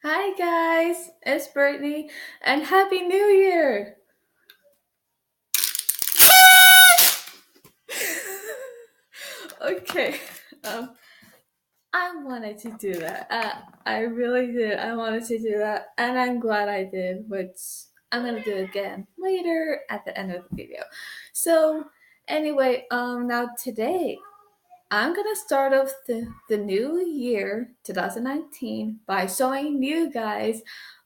Hi guys, it's Brittany, and Happy New Year! Okay, um, I wanted to do that. I really did. I wanted to do that, and I'm glad I did, which I'm gonna do again later at the end of the video. So, anyway, now today I'm gonna start off the new year, 2019, by showing you guys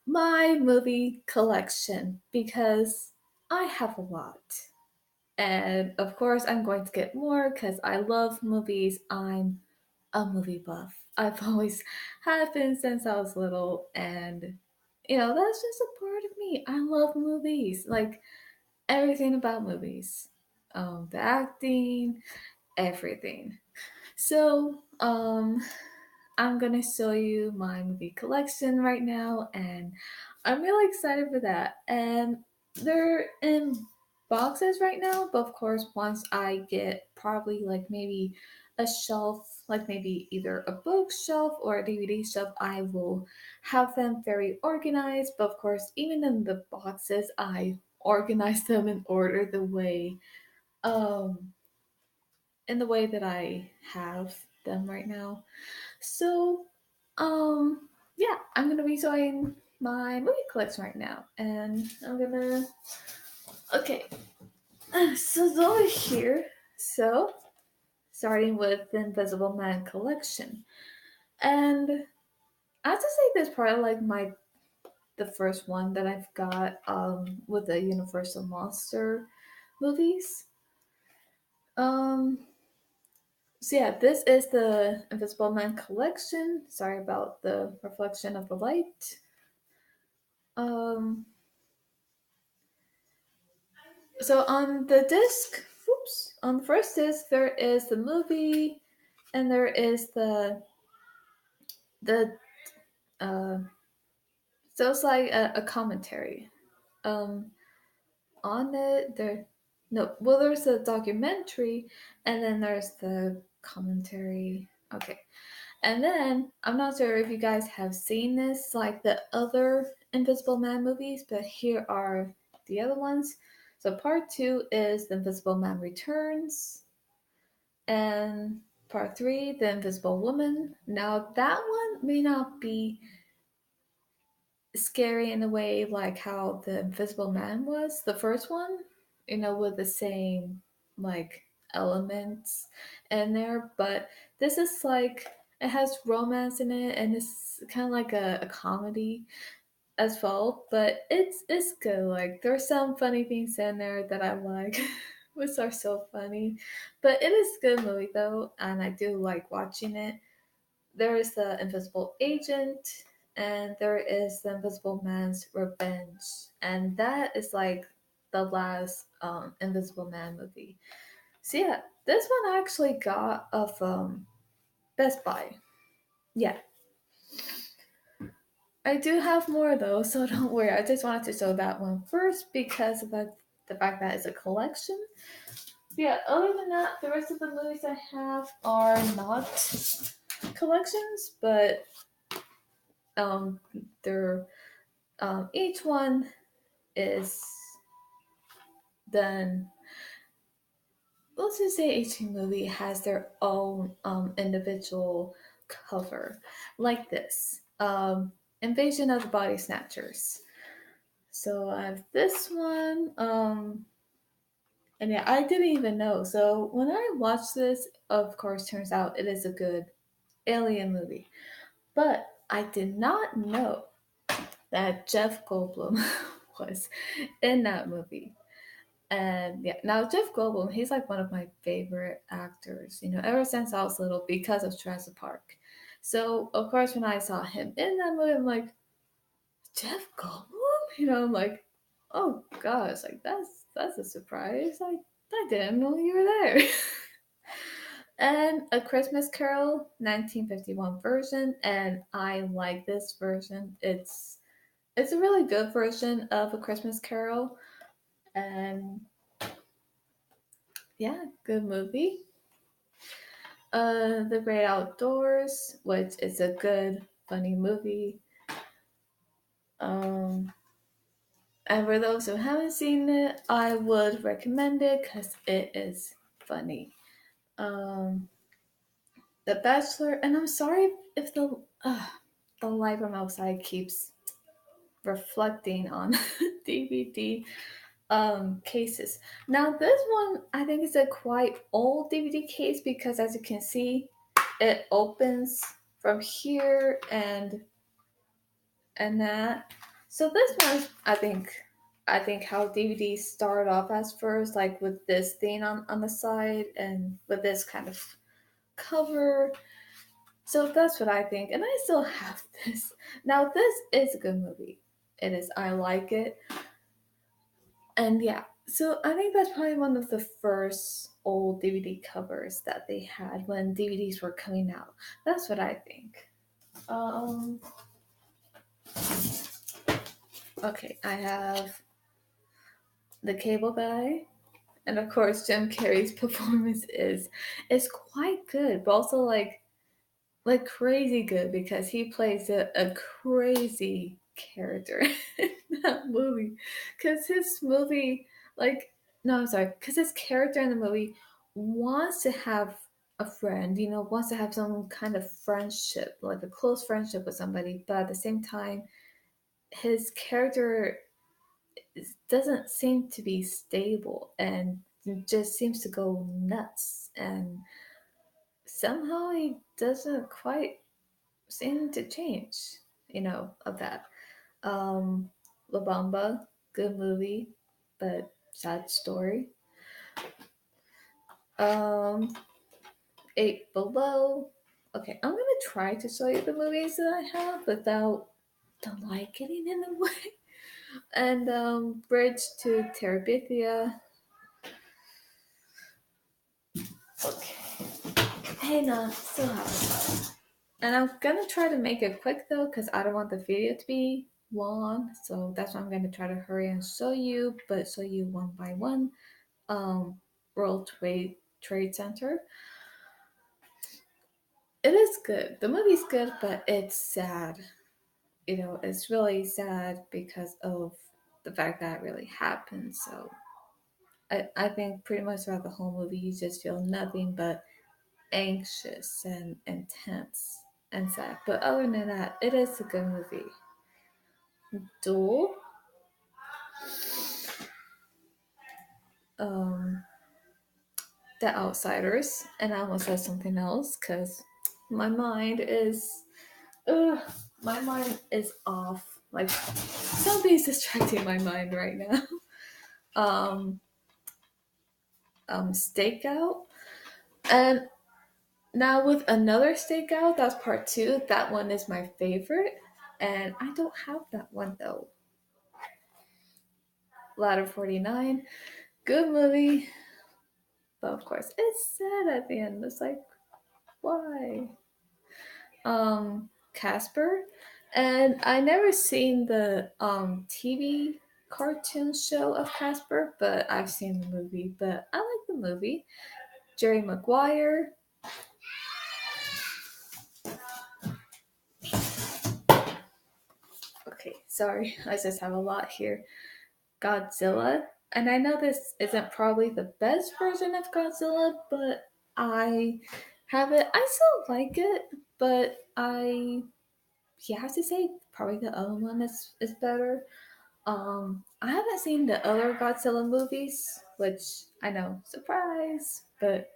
my movie collection because I have a lot. And of course, I'm going to get more because I love movies. I'm a movie buff. I've always have been since I was little, and that's just a part of me. I love movies, like everything about movies, the acting, everything. So, I'm gonna show you my movie collection right now, and I'm really excited for that. And they're in boxes right now, but of course, once I get probably like maybe a shelf, like maybe either a bookshelf or a DVD shelf, I will have them very organized. But of course, even in the boxes, I organize them in order um in the way that I have them right now. So, yeah, I'm gonna be showing my movie collection right now, and I'm gonna. Okay, so it's over here. So, starting with the Invisible Man collection, and I have to say this probably like the first one that I've got with the Universal Monster movies. Um, So yeah, this is the Invisible Man collection. Sorry about the reflection of the light. Um, so on the disc, on the first disc there is the movie, and there is the uh, so it's like a commentary. Um, on it there, no, well there's a documentary, and then there's the commentary. Okay, and then I'm not sure if you guys have seen this, like the other Invisible Man movies, but here are the other ones. So part two is The Invisible Man Returns, and part three, The Invisible Woman. Now that one may not be scary in a way like how The Invisible Man was, the first one, with the same like elements in there, but this is like it has romance in it, and it's kind of like a comedy as well, but it's good. Like there's some funny things in there that I like, which are so funny, but it is a good movie though, and I do like watching it. There is the Invisible Agent, and there is the Invisible Man's Revenge, and that is like the last Invisible Man movie. So yeah, this one I actually got of Best Buy. Yeah, I do have more though, so don't worry. I just wanted to show that one first because of the fact that it's a collection. Yeah, other than that, the rest of the movies I have are not collections, but um, they're each one is then, let's just say each movie has their own individual cover, like this Invasion of the Body Snatchers. So I have this one, and yeah, I didn't even know. So when I watched this, of course, turns out it is a good alien movie, but I did not know that Jeff Goldblum was in that movie. And yeah, now Jeff Goldblum, he's like one of my favorite actors, ever since I was little because of Jurassic Park. So of course, when I saw him in that movie, I'm like, Jeff Goldblum? I'm like, oh gosh, like that's a surprise. I didn't know you were there. And A Christmas Carol, 1951 version, and I like this version. It's a really good version of A Christmas Carol, and yeah, good movie. The Great Outdoors, which is a good, funny movie. Um, and for those who haven't seen it, I would recommend it because it is funny. Um, The Bachelor, and I'm sorry if the light from outside keeps reflecting on DVD cases. Now this one I think is a quite old DVD case because as you can see, it opens from here and that. So this one I think how DVDs start off as first, like with this thing on the side and with this kind of cover. So that's what I think, and I still have this. Now this is a good movie. It is. I like it. And yeah, so I think that's probably one of the first old DVD covers that they had when DVDs were coming out. That's what I think. Um, okay, I have The Cable Guy, and of course Jim Carrey's performance is quite good, but also like crazy good because he plays a crazy character in that movie. Because his movie, like, no, I'm sorry, because his character in the movie wants to have a friend, wants to have some kind of friendship, like a close friendship with somebody, but at the same time, his character doesn't seem to be stable and just seems to go nuts. And somehow he doesn't quite seem to change, of that. La Bamba, good movie, but sad story. Um, Eight Below. Okay, I'm gonna try to show you the movies that I have without the light getting in the way. And Bridge to Terabithia. Okay. Hey, no, still have it. And I'm gonna try to make it quick though, because I don't want the video to be long. So that's why I'm gonna try to hurry and show you, but show you one by one. World Trade Center. It is good. The movie's good, but it's sad. It's really sad because of the fact that it really happened. So I think pretty much throughout the whole movie, you just feel nothing but anxious and intense and sad. But other than that, it is a good movie. Duel. Um, The Outsiders, and I almost said something else because my mind is, ugh, my mind is off. Like something's distracting my mind right now. Um, Stakeout, and now with another Stakeout, that's part two. That one is my favorite, and I don't have that one though. Ladder 49, good movie, but of course it's sad at the end. It's like, why? Casper, and I never seen the TV cartoon show of Casper, but I've seen the movie. But I like the movie. Jerry Maguire. Okay, sorry, I just have a lot here. Godzilla, and I know this isn't probably the best version of Godzilla, but I have it. I still like it, but I have to say probably the other one is better. I haven't seen the other Godzilla movies, which I know, surprise, but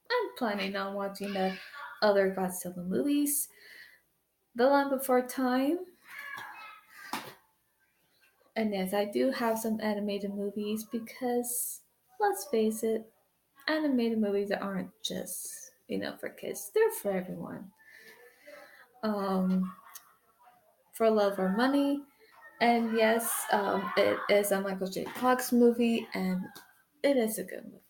I'm planning on watching the other Godzilla movies. The Land Before Time, and yes, I do have some animated movies because, let's face it, animated movies aren't just, for kids, they're for everyone. Um, for Love or Money, and yes, it is a Michael J. Fox movie, and it is a good movie.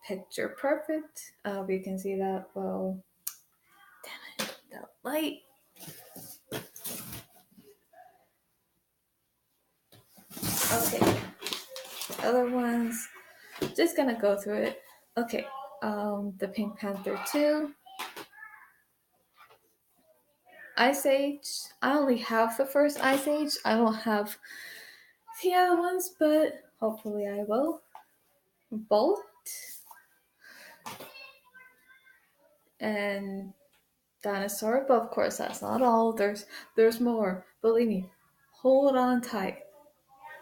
Picture Perfect. We can see that. Well, damn it, the light. Okay, other ones. Just gonna go through it. Okay, the Pink Panther 2. Ice Age. I only have the first Ice Age. I don't have the other ones, but hopefully I will. Bolt and Dinosaur, but of course that's not all. There's more. Believe me. Hold on tight,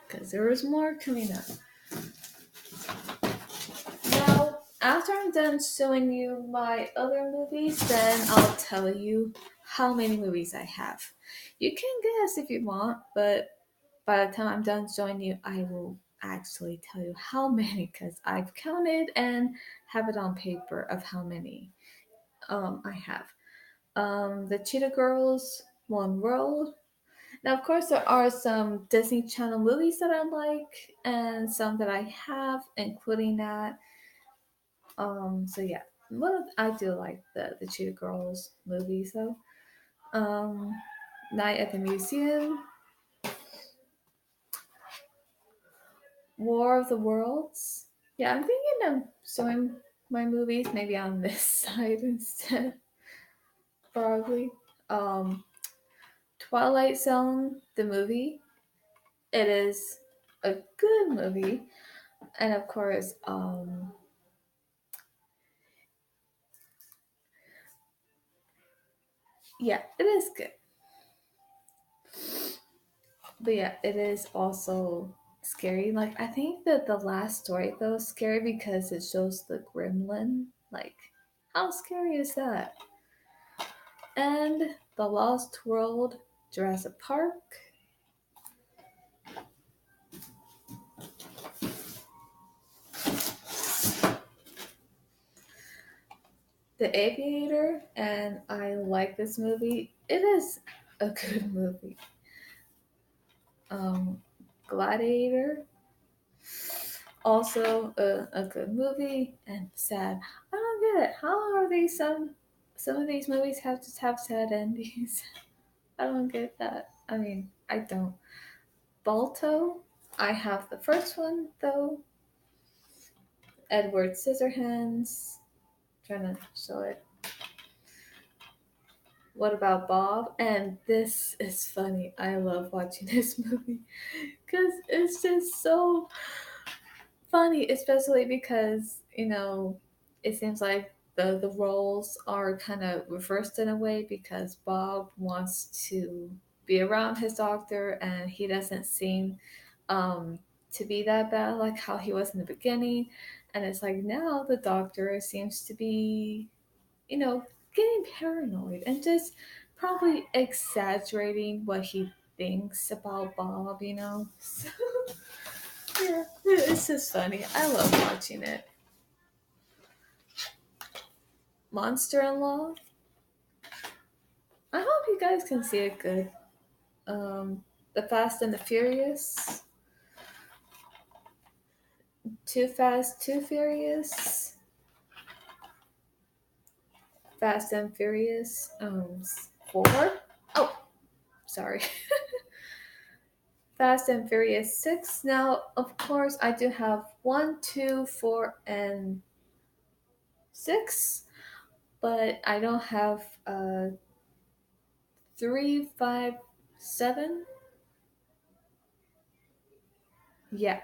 because there is more coming up. Now, after I'm done showing you my other movies, then I'll tell you how many movies I have. You can guess if you want, but by the time I'm done showing you, I will actually tell you how many because I've counted and have it on paper of how many I have. The Cheetah Girls, One World. Now, of course, there are some Disney Channel movies that I like and some that I have, including that. So yeah, I do like the Cheetah Girls movies though. Um, Night at the Museum, War of the Worlds. Yeah, I'm thinking of showing my movies maybe on this side instead. Probably. Um, Twilight Zone, the movie. It is a good movie, and of course, yeah, it is good. But yeah, it is also scary. Like I think that the last story though is scary because it shows the gremlin. Like, how scary is that? And The Lost World, Jurassic Park, The Aviator, and I like this movie. It is a good movie. Um, Gladiator, also a good movie and sad. I don't get it. How are these some of these movies have just have sad endings? I don't get that. I mean, I don't. Balto, I have the first one though. Edward Scissorhands, trying to show it. What about Bob? And this is funny. I love watching this movie because it's just so funny, especially because it seems like the roles are kind of reversed in a way because Bob wants to be around his doctor and he doesn't seem um, to be that bad like how he was in the beginning, and it's like now the doctor seems to be you know getting paranoid and just probably exaggerating what he thinks about Bob. So, yeah, it's just funny. I love watching it. Monster in Law. I hope you guys can see it good. The Fast and the Furious. Too Fast, Too Furious. Fast and Furious. 4. Oh, sorry. Fast and Furious 6. Now, of course, I do have 1, 2, 4, and 6, but I don't have 3, 5, 7. Yeah,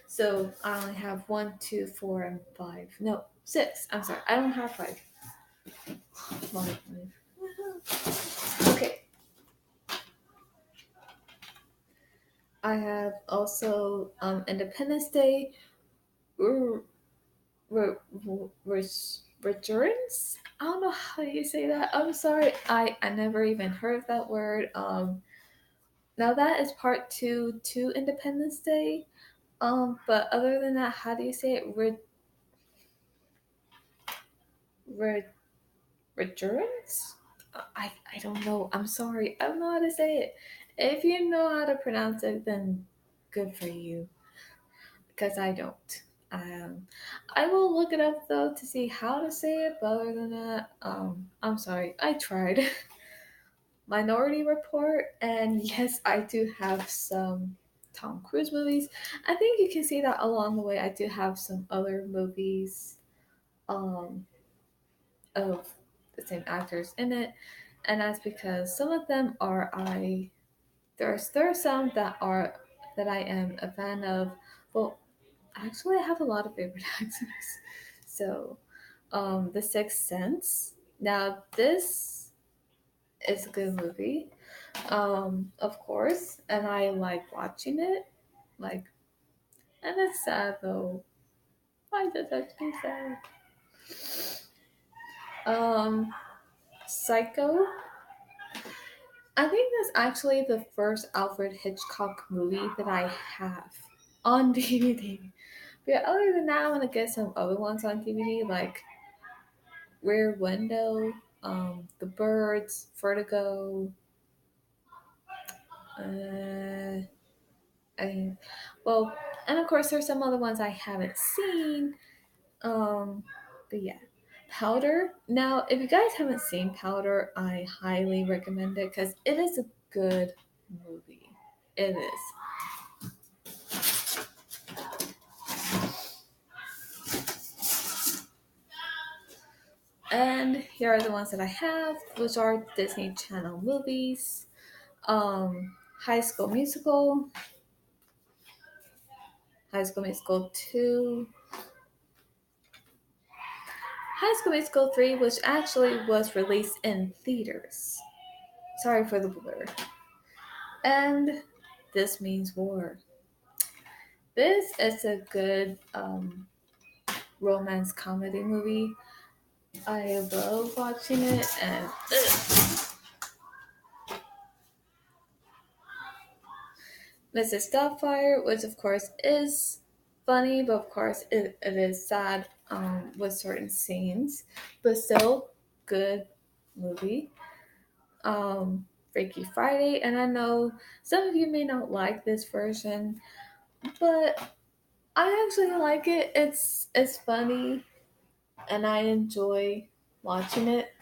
so I only have 1, 2, 4, and 5. No, 6. I'm sorry. I don't have 5. Okay. I have also Independence Day, Re- Returns. I don't know how you say that. I'm sorry. I never even heard of that word. Now that is part two to Independence Day. But other than that, how do you say it? Re, Returns? I don't know. I'm sorry. I don't know how to say it. If you know how to pronounce it, then good for you. Because I don't. I will look it up though to see how to say it. But other than that, I'm sorry. I tried. Minority Report, and yes, I do have some Tom Cruise movies. I think you can see that along the way. I do have some other movies, um, of the same actors in it. and that's because some of them are there are some that I am a fan of. Well, actually, I have a lot of favorite actors. So, The Sixth Sense. Now, this is a good movie, of course, and I like watching it. Like, and it's sad though. Why does that be sad? Um, Psycho. I think that's actually the first Alfred Hitchcock movie that I have on DVD. But yeah, other than that, I'm gonna get some other ones on DVD, like Rear Window, The Birds, Vertigo. Uh, I, well, and of course, there's some other ones I haven't seen. But yeah, Powder. Now, if you guys haven't seen Powder, I highly recommend it because it is a good movie. It is. And here are the ones that I have, which are Disney Channel movies. High School Musical, High School Musical 2, High School Musical 3, which actually was released in theaters. Sorry for the blur. And This Means War. This is a good romance comedy movie. I love watching it, and Mrs. Doubtfire, which of course is funny, but of course it is sad with certain scenes, but still good movie. Freaky Friday, and I know some of you may not like this version, but I actually like it. It's funny, and I enjoy watching it.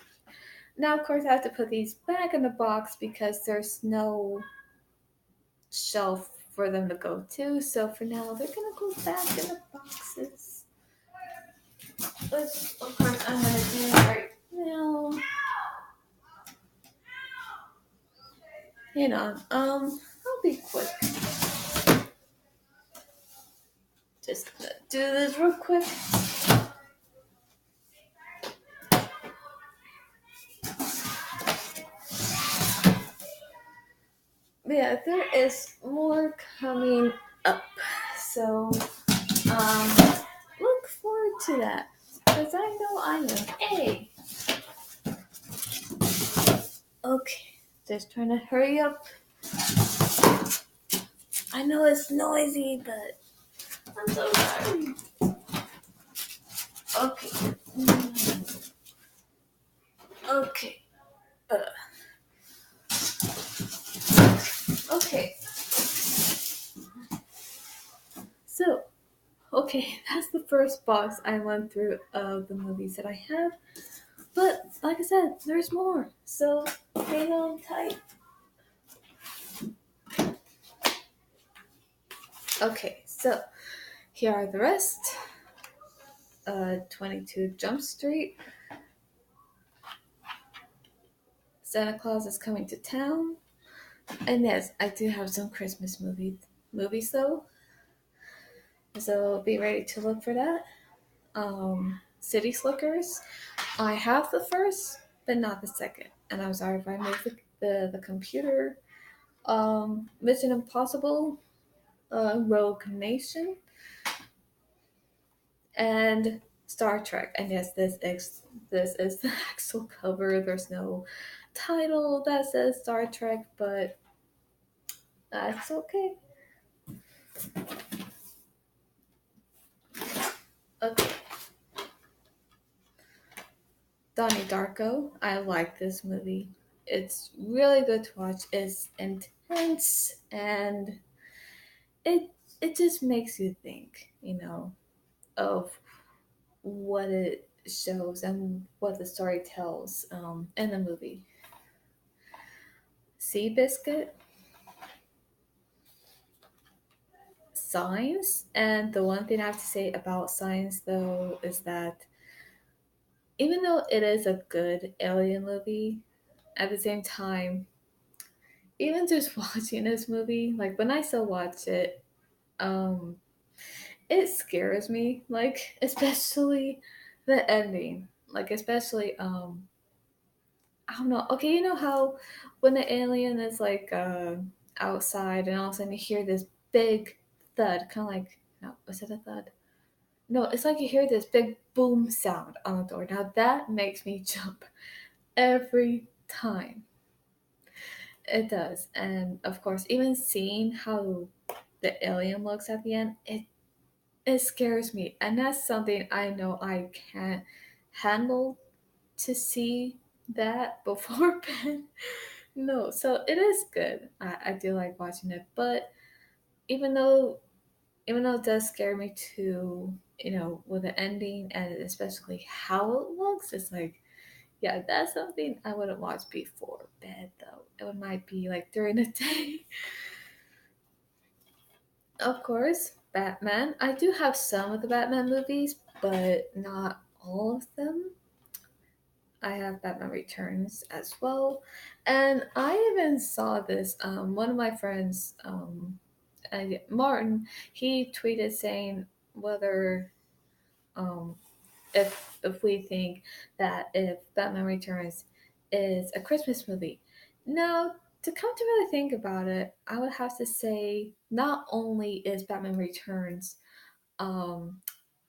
Now, of course, I have to put these back in the box because there's no shelf for them to go to. So for now, they're gonna go back in the boxes. Which, of course, I'm gonna do right now. I'll be quick. Just gonna do this real quick. Yeah, there is more coming up. So, um, look forward to that. Because I know I am. Hey! Okay, just trying to hurry up. I know it's noisy, but I'm so sorry. Okay. Okay. Okay. So, okay, that's the first box I went through of the movies that I have. But, like I said, there's more. So, hang on tight. Okay, so here are the rest. 22 Jump Street. Santa Claus is Coming to Town. And yes, I do have some Christmas movies though. So be ready to look for that. City Slickers. I have the first, but not the second. And I'm sorry if I moved the computer. Mission Impossible, Rogue Nation, and Star Trek. And yes, this is the actual cover. There's no title that says Star Trek, but that's okay. Okay. Donnie Darko. I like this movie. It's really good to watch. It's intense and it it just makes you think, of what it shows and what the story tells in the movie. Seabiscuit, Signs, and the one thing I have to say about Signs though is that even though it is a good alien movie, at the same time, even just watching this movie, like when I still watch it, um, it scares me. Like especially the ending. Like especially I don't know. Okay, you know how when the alien is like outside and all of a sudden you hear this big thud, kind of like no, was it a thud? No, it's like you hear this big boom sound on the door. Now that makes me jump every time. It does, and of course, even seeing how the alien looks at the end, it scares me, and that's something I know I can't handle to see that before bed. No, so it is good. I do like watching it, but even though even though it does scare me too, with the ending and especially how it looks, it's like, yeah, that's something I wouldn't watch before bed though. It might be like during the day. Of course, Batman. I do have some of the Batman movies, but not all of them. I have Batman Returns as well. And I even saw this. One of my friends, Martin, he tweeted saying whether um, if we think that if Batman Returns is a Christmas movie. Now, to come to really think about it, I would have to say not only is Batman Returns um,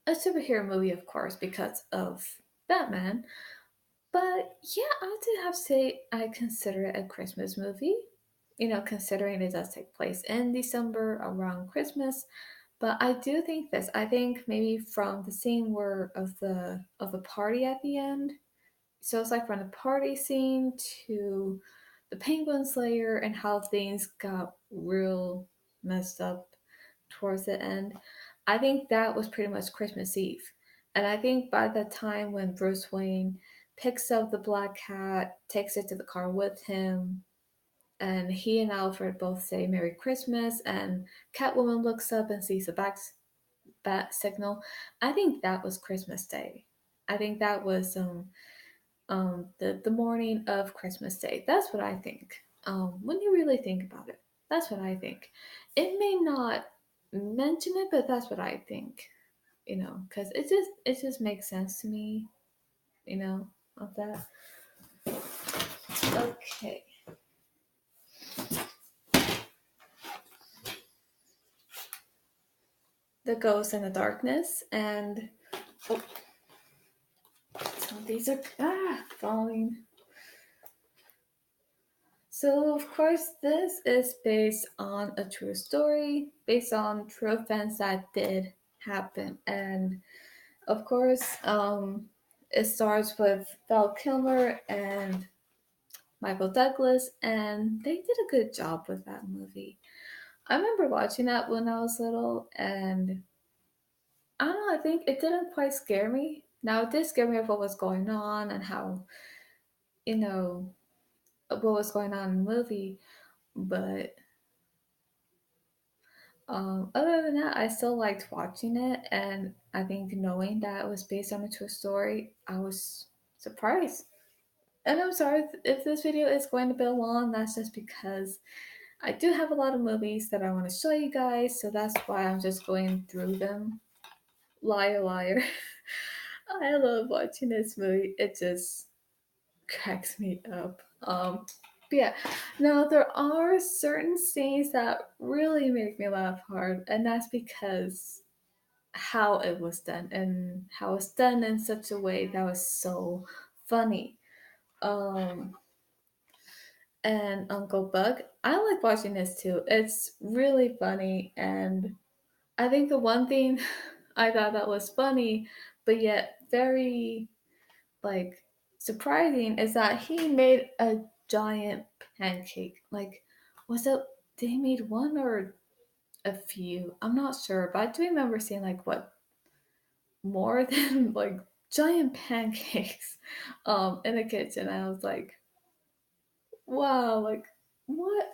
a superhero movie, of course, because of Batman, but yeah, I do have to say I consider it a Christmas movie. Considering it does take place in December around Christmas. But I do think this. I think maybe from the scene where of the party at the end. So it's like from the party scene to the Penguin Slayer and how things got real messed up towards the end. I think that was pretty much Christmas Eve. And I think by the time when Bruce Wayne picks up the black cat, takes it to the car with him, and he and Alfred both say Merry Christmas, and Catwoman looks up and sees a bat signal. I think that was Christmas Day. I think that was the morning of Christmas Day. That's what I think. When you really think about it, that's what I think. It may not mention it, but that's what I think. Because it just makes sense to me. Of that. Okay. The Ghost in the Darkness, and oh, so these are falling. So, of course, this is based on a true story, based on true events that did happen. And, of course, it starts with Val Kilmer and Michael Douglas, and they did a good job with that movie. I remember watching that when I was little, and I don't know, I think it didn't quite scare me. Now, it did scare me of what was going on and how, you know, what was going on in the movie, but other than that, I still liked watching it, and I think knowing that it was based on a true story, I was surprised. And I'm sorry if this video is going to be long, that's just because I do have a lot of movies that I want to show you guys, so that's why I'm just going through them. Liar, liar. I love watching this movie, it just cracks me up. But yeah, now there are certain scenes that really make me laugh hard, and that's because how it was done and how it's done in such a way that was so funny. Um, and Uncle Buck, I like watching this too. It's really funny, and I think the one thing I thought that was funny, but yet very like surprising is that he made a giant pancake. Like, was it? Did he made one or a few? I'm not sure, but I do remember seeing like what more than like giant pancakes in the kitchen. I was like, wow, like what?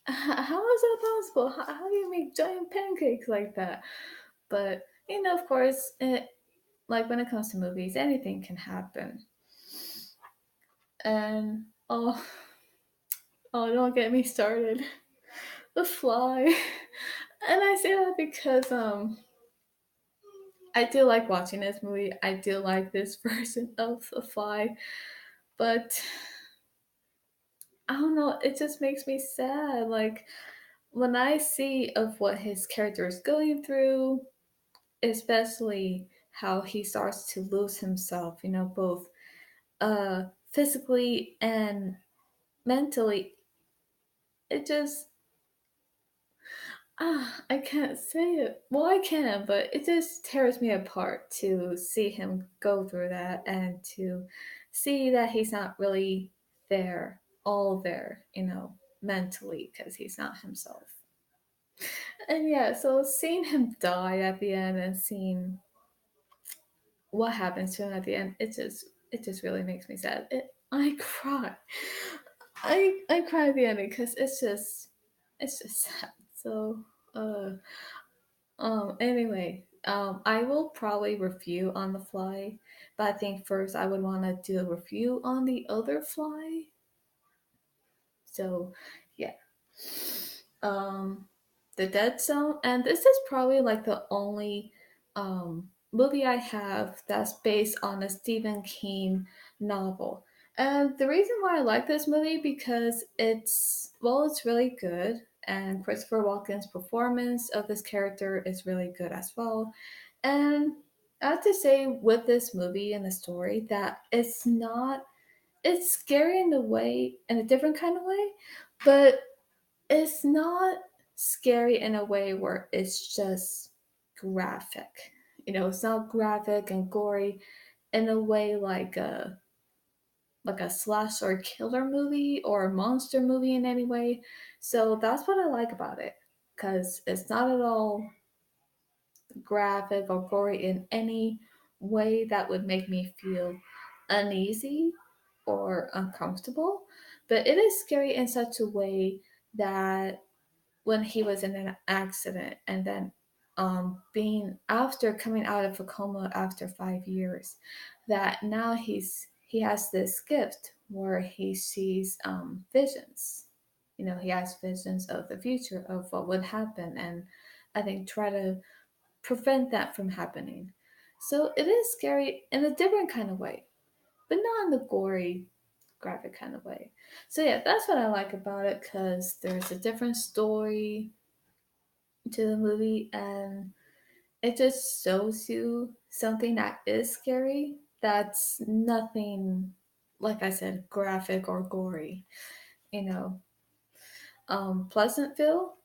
How is that possible? How do you make giant pancakes like that? But of course, like when it comes to movies, anything can happen. And Oh, oh, don't get me started. The Fly. And I say that because I do like watching this movie. I do like this version of The Fly, but I don't know, it just makes me sad. Like when I see of what his character is going through, especially how he starts to lose himself, both physically and mentally, it just I can't say it. Well, I can, but it just tears me apart to see him go through that and to see that he's not really there, all there, mentally, because he's not himself. And yeah, so seeing him die at the end and seeing what happens to him at the end, it just really makes me sad. I cry. I cry at the ending because it's just sad. So uh anyway, I will probably review on the fly, but I think first I would want to do a review on the other fly. So yeah. Um The Dead Zone, and this is probably like the only movie I have that's based on a Stephen King novel. And the reason why I like this movie because it's really good, and Christopher Walken's performance of this character is really good as well. And I have to say with this movie and the story that it's scary in a way, in a different kind of way, but it's not scary in a way where it's just graphic. It's not graphic and gory in a way like a slash or killer movie or a monster movie in any way. So that's what I like about it, because it's not at all graphic or gory in any way that would make me feel uneasy or uncomfortable. But it is scary in such a way that when he was in an accident and then being after coming out of a coma after 5 years, that now he has this gift where he sees visions. He has visions of the future of what would happen, and I think try to prevent that from happening. So it is scary in a different kind of way, but not in the gory graphic kind of way. So yeah, that's what I like about it, because there's a different story to the movie, and it just shows you something that is scary that's nothing, like I said, graphic or gory. you know Pleasantville.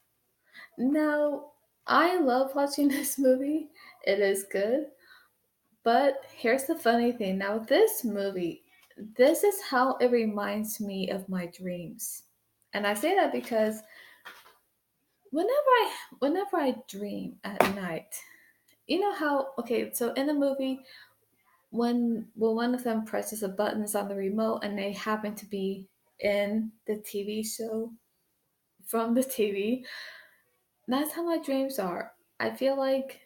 Now, I love watching this movie. It is good. But here's the funny thing. Now, this movie, this is how it reminds me of my dreams. And I say that because whenever I dream at night, you know how, okay, so in the movie, when one of them presses the buttons on the remote and they happen to be in the TV show from the TV, that's how my dreams are. I feel like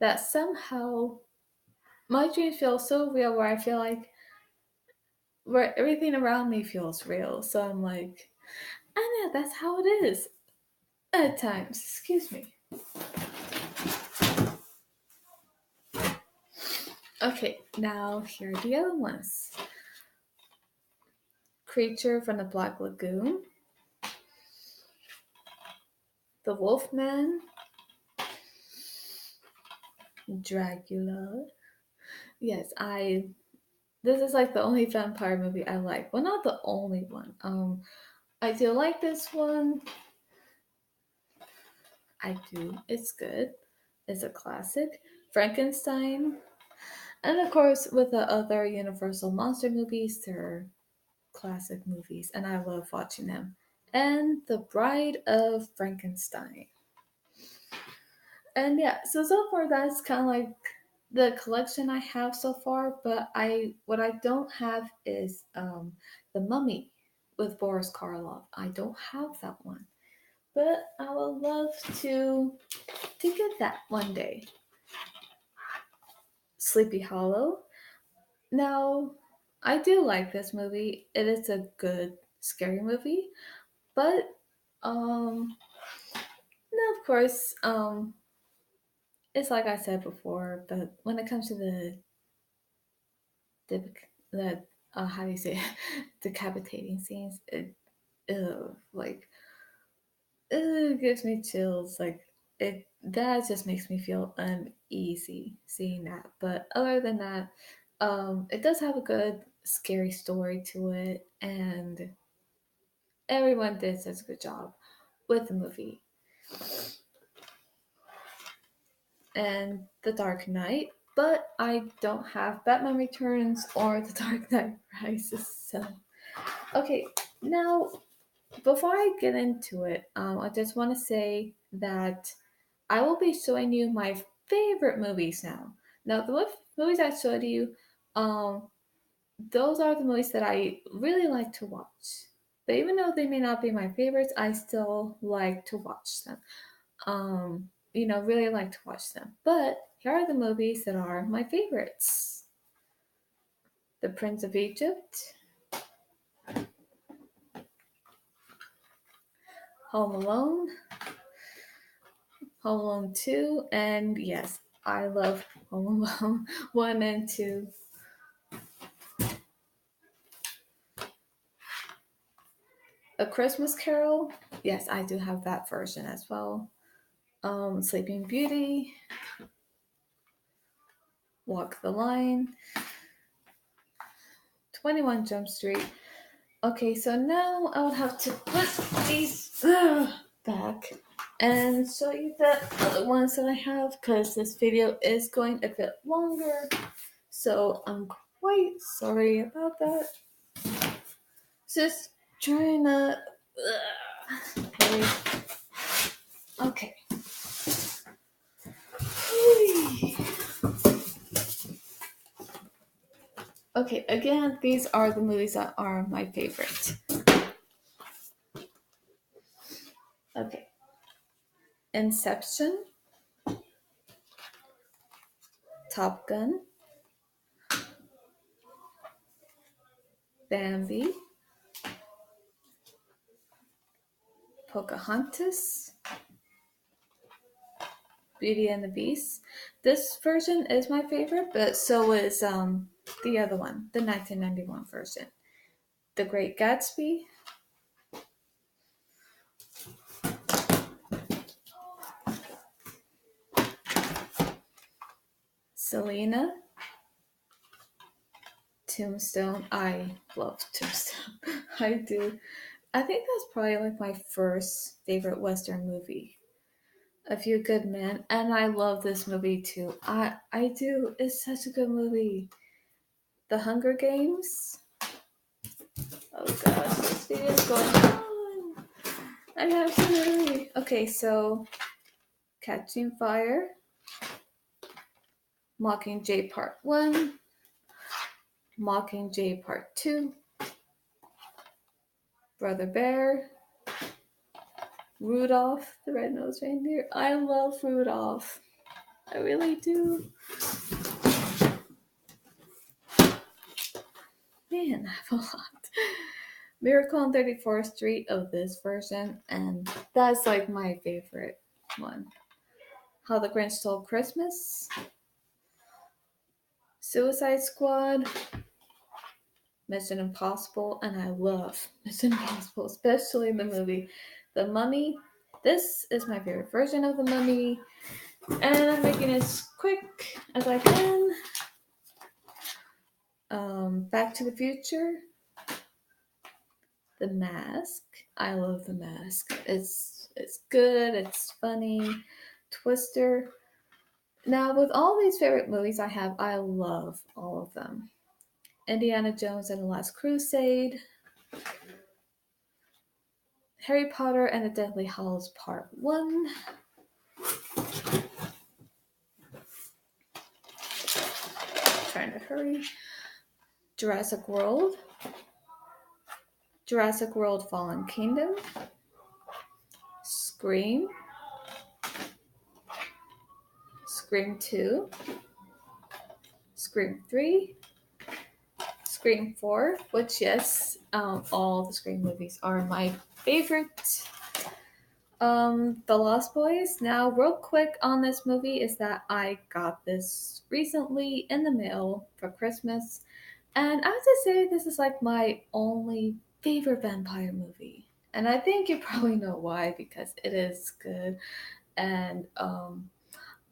that somehow my dreams feel so real, where I feel like where everything around me feels real. So I'm like, I know that's how it is at times. Excuse me. Okay, now here are the other ones. Creature from the Black Lagoon, The Wolfman, Dracula. Yes, I. This is like the only vampire movie I like. Well, not the only one. I do like this one. I do. It's good. It's a classic. Frankenstein. And of course, with the other Universal monster movies, they're classic movies, and I love watching them. And The Bride of Frankenstein. And yeah, so far that's kind of like the collection I have so far. But what I don't have is The Mummy with Boris Karloff. I don't have that one, but I would love to get that one day. Sleepy Hollow. Now, I do like this movie. It is a good scary movie, but um, no, of course, it's like I said before. But when it comes to the how do you say it? Decapitating scenes, it like it gives me chills. Like it that just makes me feel uneasy seeing that. But other than that, it does have a good scary story to it, and everyone did such a good job with the movie. And The Dark Knight, but I don't have Batman Returns or The Dark Knight Rises. So, okay, now before I get into it, I just want to say that I will be showing you my favorite movies now. Now, the movies I showed you, um, those are the movies that I really like to watch. But even though they may not be my favorites, I still like to watch them. Really like to watch them. But here are the movies that are my favorites: The Prince of Egypt, Home Alone, Home Alone 2, and yes, I love Home Alone 1 and 2. A Christmas Carol, yes, I do have that version as well. Sleeping Beauty, Walk the Line, 21 Jump Street. Okay, so now I would have to put these back and show you the other ones that I have because this video is going a bit longer. So I'm quite sorry about that. Just trying to. Okay. Okay, again, these are the movies that are my favorite. Okay. Inception, Top Gun, Bambi, Pocahontas, Beauty and the Beast. This version is my favorite, but so is the other one, the 1991 version. The Great Gatsby, Selena, Tombstone. I love Tombstone. I do. I think that's probably like my first favorite Western movie. A Few Good Men, and I love this movie too. I do. It's such a good movie. The Hunger Games. Oh gosh, this video is going on. I have to hurry. Okay, so Catching Fire, Mockingjay Part 1, Mockingjay Part 2, Brother Bear, Rudolph the Red-Nosed Reindeer. I love Rudolph. I really do. Man, I have a lot. Miracle on 34th Street of this version, and that's like my favorite one. How the Grinch Stole Christmas, Suicide Squad, Mission Impossible, and I love Mission Impossible, especially the movie The Mummy. This is my favorite version of The Mummy, and I'm making it as quick as I can. Back to the Future, The Mask. I love The Mask. It's good. It's funny. Twister. Now, with all these favorite movies I have, I love all of them. Indiana Jones and the Last Crusade, Harry Potter and the Deathly Hallows Part 1, trying to hurry, Jurassic World, Jurassic World Fallen Kingdom, Scream, Scream 2, Scream 3, Scream 4, which, yes, all the Scream movies are my favorite. The Lost Boys. Now, real quick on this movie is that I got this recently in the mail for Christmas, and I have to say this is like my only favorite vampire movie. And I think you probably know why, because it is good, and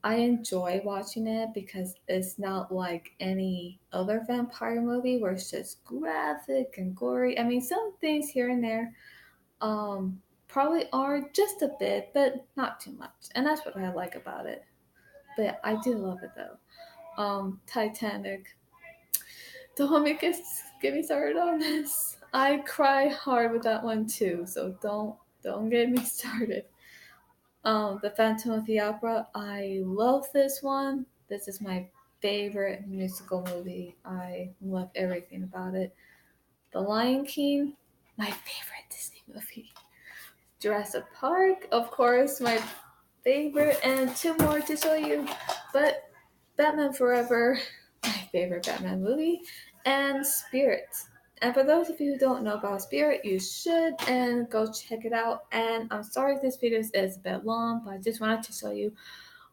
I enjoy watching it because it's not like any other vampire movie where it's just graphic and gory. I mean, some things here and there probably are just a bit, but not too much. And that's what I like about it. But I do love it though. Titanic. Don't make us get me started on this. I cry hard with that one too, so don't get me started. The Phantom of the Opera. I love this one. This is my favorite musical movie. I love everything about it. The Lion King, my favorite Disney movie. Jurassic Park, of course, my favorite, and two more to show you. But Batman Forever, my favorite Batman movie, and Spirit. And for those of you who don't know about Spirit, you should and go check it out. And I'm sorry if this video is a bit long, but I just wanted to show you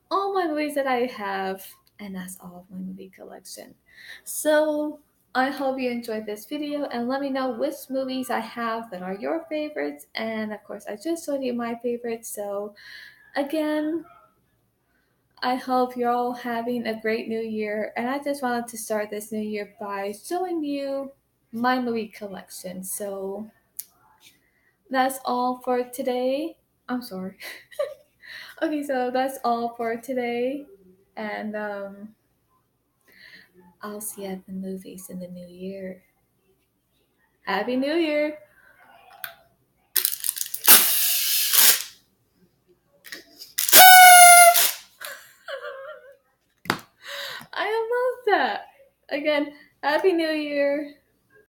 all my movies that I have, and that's all of my movie collection. So I hope you enjoyed this video, and let me know which movies I have that are your favorites. And of course, I just showed you my favorites. So again, I hope you're all having a great new year, and I just wanted to start this new year by showing you my movie collection. So that's all for today. I'm sorry. Okay, so that's all for today, and I'll see you at the movies in the new year. Happy New Year! I love that. Again, Happy New Year.